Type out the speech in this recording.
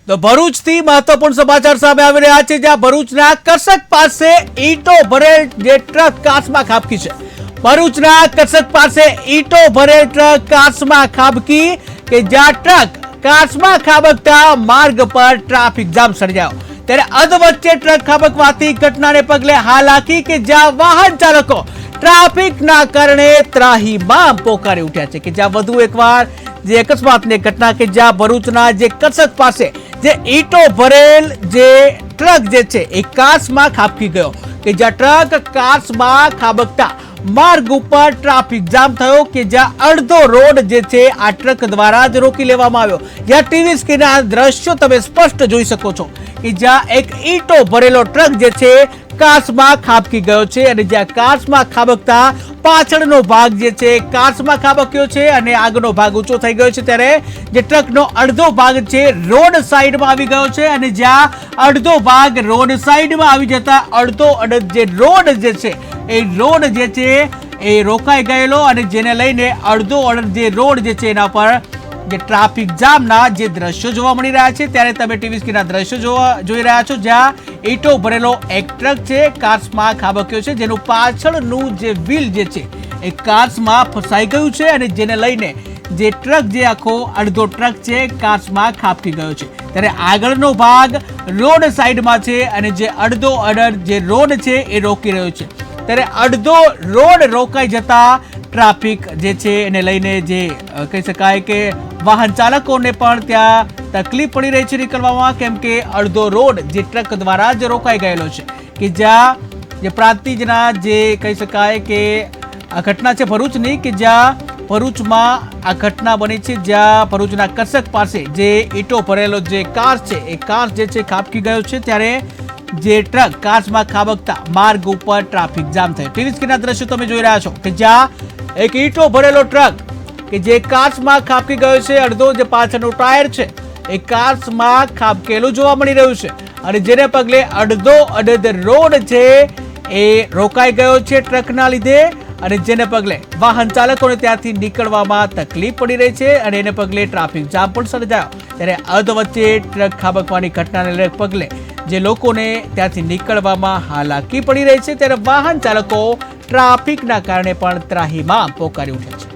તો ભરૂચથી મહત્વપૂર્ણ સમાચાર સામે આવી રહ્યા છે, જ્યાં ભરૂચના કરસક પાસે ઈંટો ભરેલ જે ટ્રક કાચમાં ખાબકી છે। ભરૂચના કરસક પાસે ઈંટો ભરેલ ટ્રક કાચમાં ખાબકી કે જ્યાં ટ્રક કાચમાં ખાબકતા માર્ગ પર ટ્રાફિક જામ સર્જાયો। ત્યારે અધવચ્ચે ટ્રક ખાબકવાથી ઘટનાને પગલે હાલાકી કે જ્યાં વાહન ચાલકો ટ્રાફિકના કારણે ત્રાહિમામ પોકારી ઉઠ્યા છે। કે જ્યાં વધુ એકવાર જે અકસ્માતની ઘટના કે જ્યાં ભરૂચના જે કરસક પાસે જે ઈંટો ભરેલ જે ટ્રક જે છે એ કાચમાં ખાબકી ગયો કે જ્યાં ટ્રક કાચમાં ખાબકતા માર્ગ ઉપર ટ્રાફિક જામ થયો કે જ્યાં અડધો રોડ જે છે આ ટ્રક દ્વારા જ રોકી લેવામાં આવ્યો। જ્યાં ટીવી સ્ક્રીનના દ્રશ્યો તમે સ્પષ્ટ જોઈ શકો છો કે જ્યાં એક ઈંટો ભરેલો ટ્રક જે છે કાચમાં ખાબકી ગયો છે અને જ્યાં કાચમાં ખાબકતા પાછળનો ભાગ જે છે કાચમાં ખાબક્યો છે અને આગળનો ભાગ ઊંચો થઈ ગયો છે। ત્યારે જે ટ્રકનો અડધો ભાગ છે રોડ સાઈડમાં આવી ગયો છે અને જ્યાં અડધો ભાગ રોડ સાઈડમાં આવી જતા અડધો જે રોડ જે છે એ રોડ જે છે એ રોકાઈ ગયેલો અને જેને લઈને અડધો જે રોડ જે છે એના પર જે ટ્રાફિક જામના જે દ્રશ્યો જોવા મળી રહ્યા છે। ત્યારે તમે ટીવી સ્ક્રીનના દ્રશ્યો જોઈ રહ્યા છો જ્યાં ઈંટો ભરેલો એક ટ્રક છે કાચમાં ખાબક્યો છે, જેનું પાછળનું જે વ્હીલ જે છે એ કાચમાં ફસાઈ ગયું છે અને જેને લઈને જે ટ્રક જે આખો અડધો ટ્રક છે કાચમાં ખાબકી ગયો છે। ત્યારે આગળનો ભાગ રોડ સાઈડમાં છે અને જે અડધો જે રોડ છે એ રોકી રહ્યો છે। ત્યારે અડધો રોડ રોકાઈ જતા ટ્રાફિક જે છે એને લઈને જે કહી શકાય કે વાહન ચાલકોને પણ ત્યાં તકલીફ પડી રહી છે નીકળવામાં, કેમ કે અડધો રોડ જે ટ્રક દ્વારા જ રોકાઈ ગયેલો છે। કે જ્યાં જે પ્રાંતિજના જે કહી શકાય કે આ ઘટના છે ભરૂચની કે જ્યાં ભરૂચમાં આ ઘટના બની છે, જ્યાં ભરૂચના કરસક પાસે જે ઈંટો ભરેલો જે કાર છે એ કાર જે છે ખાબકી ગયો છે। ત્યારે જે ટ્રક કાચમાં ખાબકતા માર્ગ ઉપર ટ્રાફિક જામ થયો। ટીવી સ્ક્રીનના દ્રશ્યો તમે જોઈ રહ્યા છો કે જ્યાં એક ઈંટો ભરેલો ટ્રક કે જે કાચમાં ખાબકી ગયો છે, અડધો જે પાછળનો ટાયર છે એ કાચમાં ખાબકેલું જોવા મળી રહ્યું છે અને જેને પગલે અડધો રોડ છે એ રોકાઈ ગયો છે ટ્રકના લીધે અને જેને પગલે વાહન ચાલકોને ત્યાંથી નીકળવામાં તકલીફ પડી રહી છે અને એને પગલે ટ્રાફિક જામ પણ સર્જાયો। ત્યારે અધવચ્ચે ટ્રક ખાબકવાની ઘટનાને પગલે જે લોકોને ત્યાંથી નીકળવામાં હાલાકી પડી રહી છે, ત્યારે વાહન ચાલકો ટ્રાફિકના કારણે પણ ત્રાહિમામ પોકારી ઉઠ્યા છે।